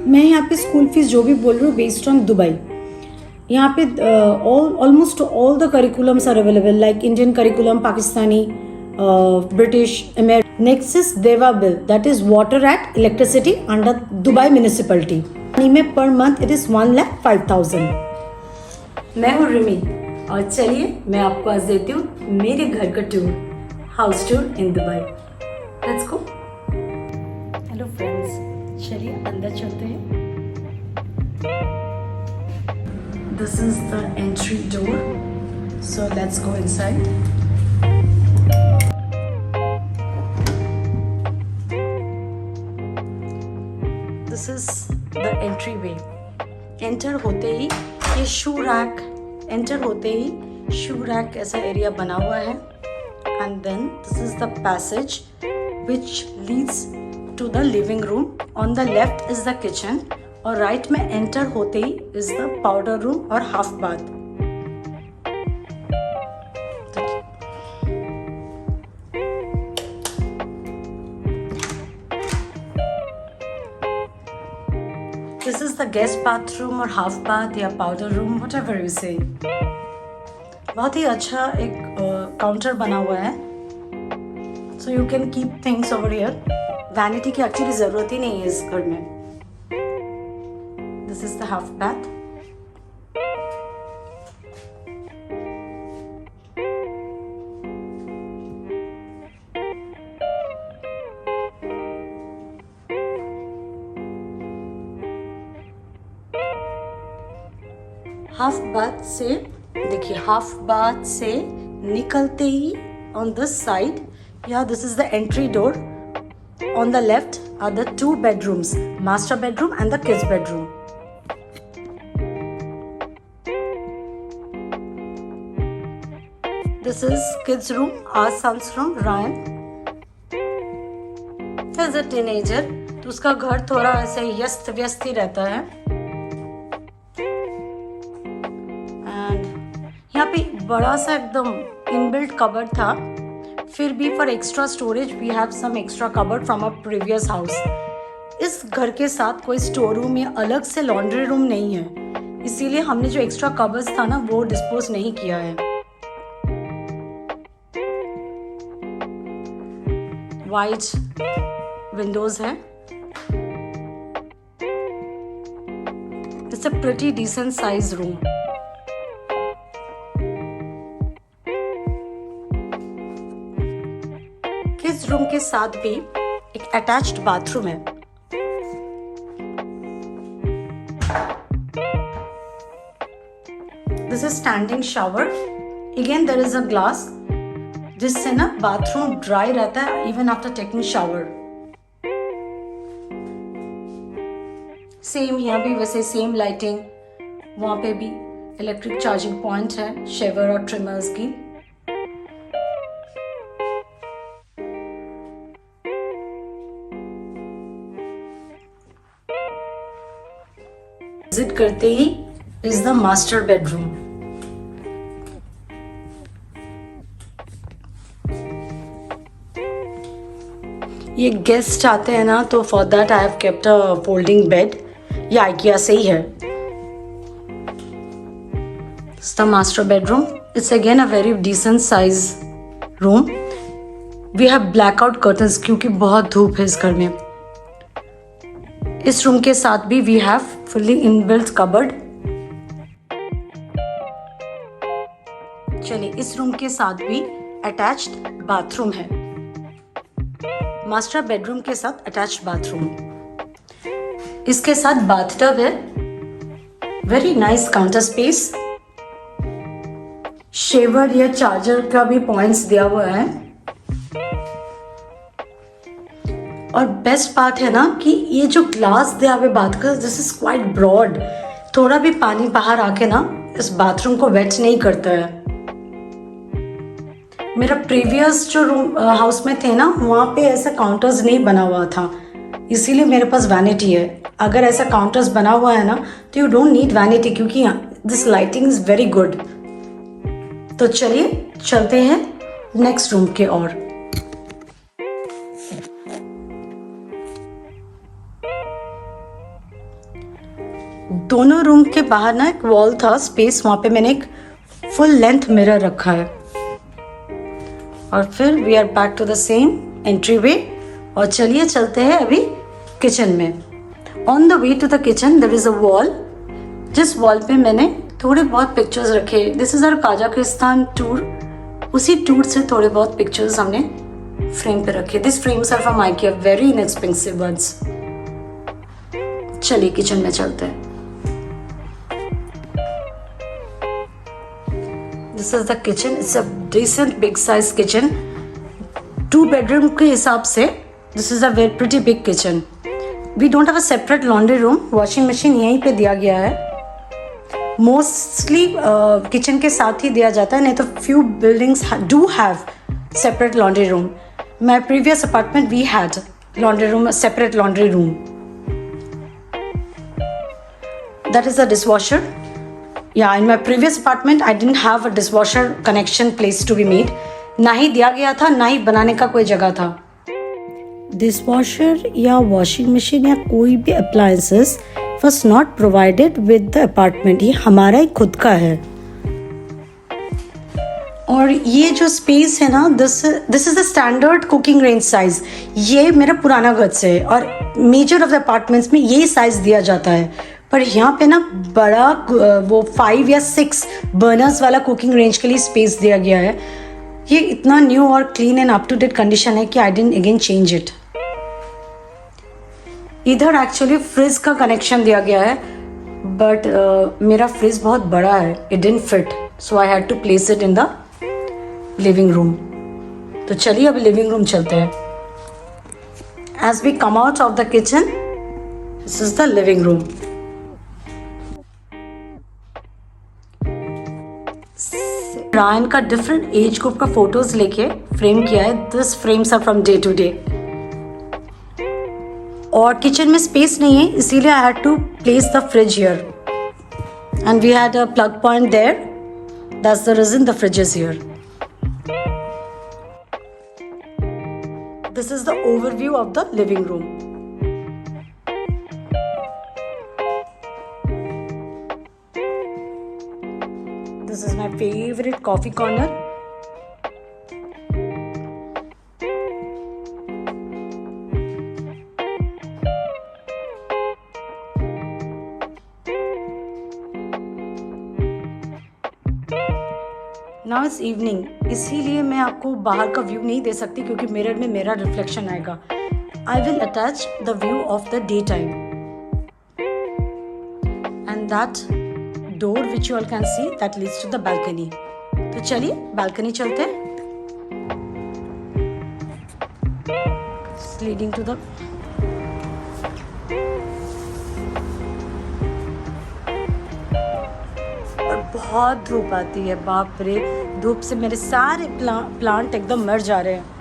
मैं यहाँ पे स्कूल फीस जो भी बोल रही हूँ बेस्ड ऑन दुबई। यहाँ पे almost all the curriculums are available, like Indian curriculum, Pakistani, British, American. Next is देवा bill, that is water at electricity under Dubai municipality. में पर मंथ इट इज 1,05,000। मैं हूँ रिमी और चलिए मैं आपको आज देती हूँ मेरे घर का tour, house tour in Dubai. Let's go. Hello friends, चलिए अंदर चलते हैं। This is the entry door, so let's go inside. This is the entryway. Enter होते ही ये शू रैक, एंटर होते ही शू रैक ऐसा एरिया बना हुआ है। And then this is the passage which leads to the living room. On the left is the kitchen और right में enter होते ही इज द पाउडर रूम और half bath. This is the guest bathroom और half bath या powder room, whatever you say. बहुत ही अच्छा एक काउंटर बना हुआ है, so you can keep things over here. Vanity की एक्चुअली जरूरत ही नहीं है इस घर में। This is the half bath. Half bath से देखिए, हाफ बाथ से निकलते ही on this side, yeah, this is the entry door. On the left are the two bedrooms, master bedroom and the kids bedroom. This is kids room, our son's room, Ryan. As a teenager, तो उसका घर थोड़ा ऐसे व्यस्त व्यस्त ही रहता है। And यहाँ पे बड़ा सा एकदम इनबिल्ट कबर्ड था, फिर भी for extra storage we have some extra cupboard from a previous house. इस घर के साथ कोई स्टोर रूम या अलग से लॉन्ड्री रूम नहीं है, इसीलिए हमने जो एक्स्ट्रा कबर्ड्स था ना वो डिस्पोज नहीं किया है। वाइड विंडोज हैं। It's a pretty decent size room. Kids room के साथ भी एक अटैच्ड बाथरूम है। This is standing shower. Again there is a glass जिससे ना बाथरूम ड्राई रहता है even after taking shower. Same यहाँ भी वैसे सेम लाइटिंग, वहाँ पे भी इलेक्ट्रिक चार्जिंग पॉइंट है शेवर और ट्रिमर्स की। विजिट करते ही इज द मास्टर बेडरूम। ये गेस्ट आते हैं ना, तो for that I have kept a folding bed. ये आइकिया से ही है। It's the master bedroom. It's again a very decent size room. We have blackout curtains क्योंकि बहुत धूप है इस घर में। इस रूम के साथ भी we have fully inbuilt cupboard. चलिए, इस रूम के साथ भी अटैच्ड बाथरूम है। मास्टर बेडरूम के साथ अटैच्ड बाथरूम। इसके साथ बाथटब है। Very nice counter space. Shaver या चार्जर का भी पॉइंट्स दिया हुआ है। और बेस्ट बात है ना कि ये जो ग्लास दिया हुआ बाथ का, दिस इज क्वाइट ब्रॉड। थोड़ा भी पानी बाहर आके ना इस बाथरूम को वेट नहीं करता है। मेरा प्रीवियस जो रूम हाउस में थे ना, वहाँ पे ऐसा काउंटर्स नहीं बना हुआ था, इसीलिए मेरे पास वैनिटी है। अगर ऐसा काउंटर्स बना हुआ है ना तो यू डोंट नीड वैनिटी, क्योंकि this lighting is very good. तो चलिए चलते हैं नेक्स्ट रूम के ओर। दोनों रूम के बाहर ना एक वॉल था स्पेस, वहाँ पे मैंने एक फुल लेंथ मिरर रखा है। और फिर we are back to the same entry way, और चलिए चलते हैं अभी किचन में। On the way to the kitchen there is a wall, जिस वॉल पे मैंने थोड़े बहुत पिक्चर्स रखे। This is our Kazakhstan tour, उसी टूर से थोड़े बहुत पिक्चर्स हमने फ्रेम पे रखे। This frames are from IKEA, very inexpensive ones. चलिए किचन में चलते हैं। This is the kitchen, it's a decent big size kitchen. 2 bedroom के हिसाब से this is a very pretty big kitchen. We don't have a separate laundry room, washing machine यहीं पे दिया गया है। मोस्टली किचन के साथ ही दिया जाता है, नहीं तो few buildings do have separate laundry room. My previous apartment we had laundry room, separate laundry room. That is a dishwasher. या in my previous apartment I didn't have a dishwasher connection place to be made, ना ही दिया गया था, ना ही बनाने का कोई जगह था। डिशवॉशर या वॉशिंग मशीन या कोई भी appliances was not provided with the apartment, ये हमारा ही खुद का है। और ये जो स्पेस है ना, this is the standard cooking range size. ये मेरा पुराना घर से है और मेजर ऑफ द अपार्टमेंट्स में यही साइज दिया जाता है, पर यहाँ पे ना बड़ा वो 5 या 6 बर्नर्स वाला कुकिंग रेंज के लिए स्पेस दिया गया है। ये इतना न्यू और clean and up to date condition है कि I didn't again change it. इधर एक्चुअली फ्रिज का कनेक्शन दिया गया है, बट मेरा फ्रिज बहुत बड़ा है, it didn't fit, so I had to place it in the living room. तो चलिए अभी लिविंग रूम चलते हैं। As we come out of the kitchen, this is the living room. Ryan का डिफरेंट एज ग्रुप का photos लेके frame किया है। This frames are from day to day. और किचन में स्पेस नहीं है, इसीलिए I had to place the fridge here and we had a plug point there, that's the reason the fridge is here. This is the overview of the living room. This is my favourite coffee corner. Now it's evening, इसीलिए मैं आपको बाहर का view नहीं दे सकती क्योंकि mirror में मेरा रिफ्लेक्शन आएगा। I will attach the view of the day time and that door which you all can see that leads to the balcony. तो चलिए बालकनी चलते हैं। लीडिंग टू द बहुत धूप आती है, बाप रे, धूप से मेरे सारे प्लांट एकदम मर जा रहे हैं।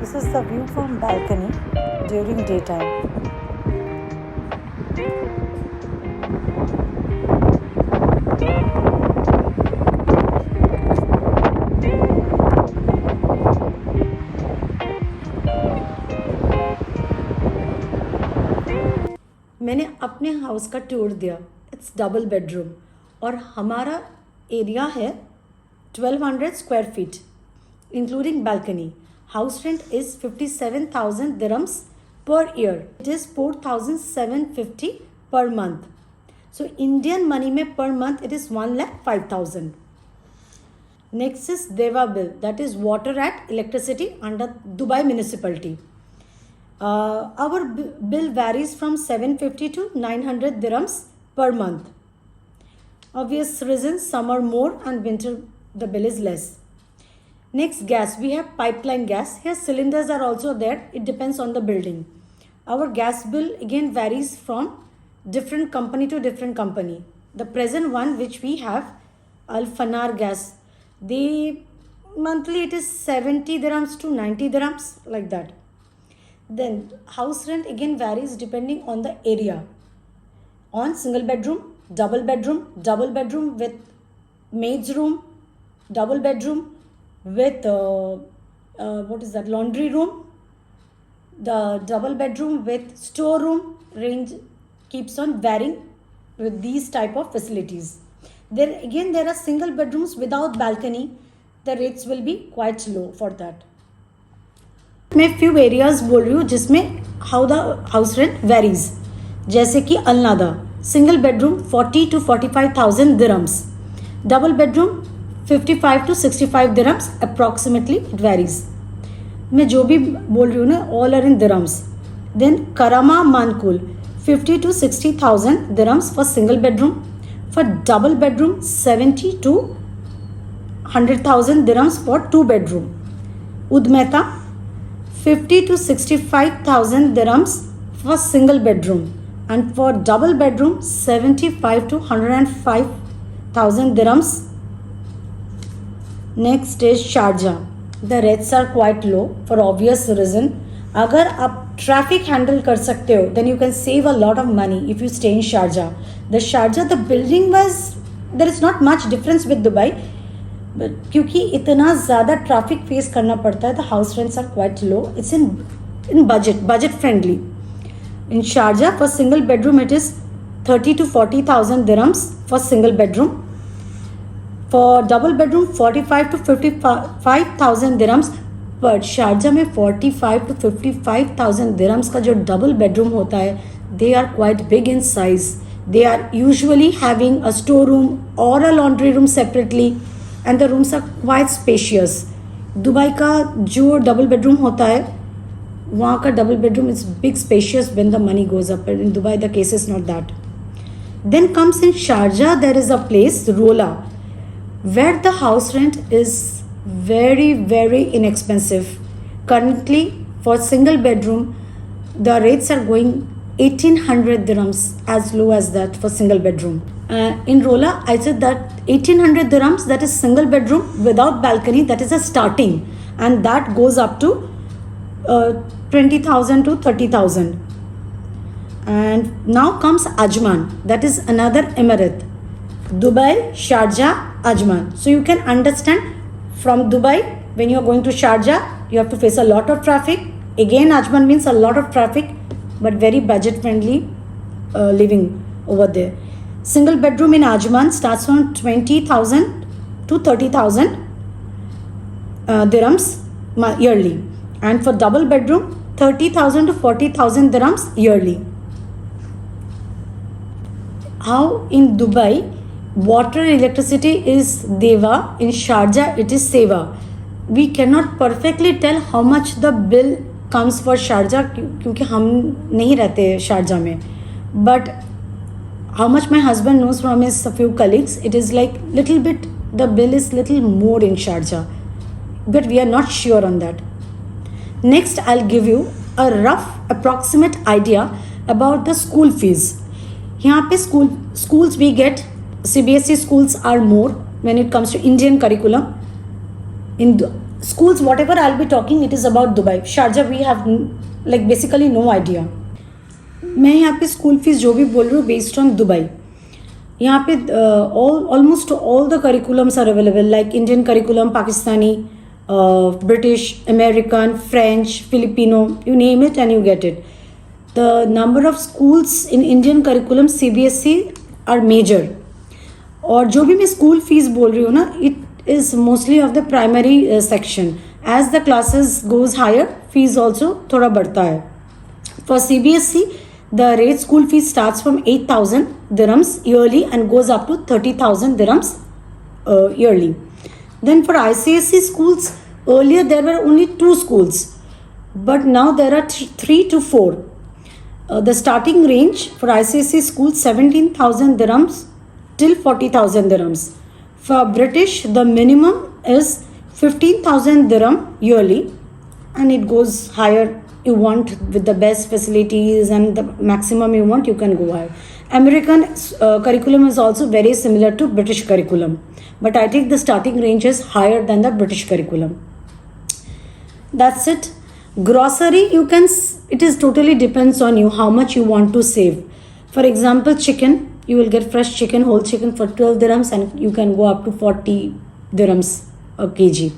This is the view from balcony during daytime. मैंने अपने हाउस का टूर दिया। इट्स डबल बेडरूम और हमारा एरिया है 1200 square feet including balcony. House rent is 57,000 dirhams per year. It is 4,750 per month. So Indian money mein per month it is 1,05,000. Next is Deva bill, that is water and electricity under Dubai municipality. Our bill varies from 750 to 900 dirhams per month. Obvious reasons, summer more and winter the bill is less. Next, gas. We have pipeline gas. Here cylinders are also there. It depends on the building. Our gas bill again varies from different company to different company. The present one which we have, Al Fanar Gas, they monthly it is 70 dirhams to 90 dirhams, like that. Then house rent again varies depending on the area. On single bedroom, double bedroom with maid's room, double bedroom with what is that, laundry room, the double bedroom with storeroom, range keeps on varying with these type of facilities. There are single bedrooms without balcony. The rates will be quite low for that. मैं few areas बोल रही हूँ जिसमें how the house rent varies. जैसे कि अलनादा, single bedroom 40 to 45,000 dirhams, double bedroom 55 to 65 dirhams approximately, it varies. मैं जो भी बोल रही हूँ ना, all are in dirhams. Then Karama Mankul 50 to 60,000 dirhams for single bedroom. For double bedroom 70 to 100,000 dirhams for two bedroom. Udmeta 50 to 65,000 dirhams for single bedroom, and for double bedroom 75 to 105,000 dirhams. Next is Sharjah. The rates are quite low for obvious reason. अगर आप traffic handle कर सकते हो then you can save a lot of money if you stay in Sharjah. The Sharjah, the building was, there is not much difference with Dubai, but क्योंकि इतना ज़्यादा traffic face करना पड़ता है, the house rents are quite low. It's in budget friendly. In Sharjah, for single bedroom it is 30 to 40,000 dirhams for single bedroom. For double bedroom 45 to 55,000 dirhams. But Sharjah में 45 to 55,000 dirhams का जो double bedroom होता है, they are quite big in size. They are usually having a storeroom or a laundry room separately, and the rooms are quite spacious. Dubai का जो double bedroom होता है, वहाँ का double bedroom is big spacious when the money goes up. In Dubai the case is not that. Then comes in Sharjah, there is a place Rola, where the house rent is very inexpensive. Currently for single bedroom the rates are going 1800 dirhams, as low as that for single bedroom. In Rola, I said that 1800 dirhams, that is single bedroom without balcony, that is a starting, and that goes up to 20,000 to 30,000. And now comes Ajman, that is another emirate. Dubai, Sharjah, Ajman. So you can understand, from Dubai, when you are going to Sharjah, you have to face a lot of traffic. Again, Ajman means a lot of traffic, but very budget friendly living over there. Single bedroom in Ajman starts from 20,000 to 30,000 dirhams yearly, and for double bedroom 30,000 to 40,000 dirhams yearly. How in Dubai water and electricity is Deva, in Sharjah it is Seva. We cannot perfectly tell how much the bill comes for Sharjah क्योंकि हम नहीं रहते Sharjah में, but how much my husband knows from his few colleagues, it is like little bit, the bill is little more in Sharjah, but we are not sure on that. Next, I'll give you a rough approximate idea about the school fees. यहाँ पे schools we get CBSE schools are more when it comes to Indian curriculum. In schools, whatever I'll be talking, it is about Dubai. Sharjah we have like basically no idea. मैं यहाँ पे school fees जो भी बोल रही हूँ based on Dubai. यहाँ पे almost all the curriculums are available, like Indian curriculum, Pakistani, British, American, French, Filipino, you name it and you get it. The number of schools in Indian curriculum CBSE are major. और जो भी मैं school fees बोल रही हूँ ना, it is mostly of the primary section. As the classes goes higher, fees also थोड़ा बढ़ता है. For CBSE the rate school fee starts from 8,000 dirhams yearly and goes up to 30,000 dirhams yearly. Then for ICSE schools, earlier there were only 2 schools, but now there are 3 to 4. The starting range for ICSE schools 17,000 dirhams till 40,000 dirhams. For British, the minimum is 15,000 dirham yearly, and it goes higher you want with the best facilities and the maximum you want, you can go ahead. American curriculum is also very similar to British curriculum, but I think the starting range is higher than the British curriculum. That's it. Grocery, you can, it is totally depends on you how much you want to save. For example, chicken, you will get fresh chicken, whole chicken for 12 dirhams, and you can go up to 40 dirhams a kg.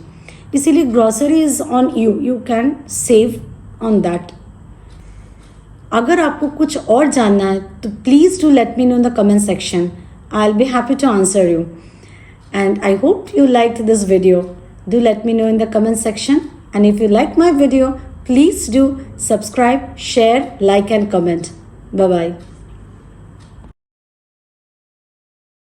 इसीलिए grocery is on you can save on that. अगर आपको कुछ और जानना है तो please do let me know in the comment section. I will be happy to answer you. And I hope you liked this video. Do let me know in the comment section. And if you like my video, please do subscribe, share, like and comment. Bye bye.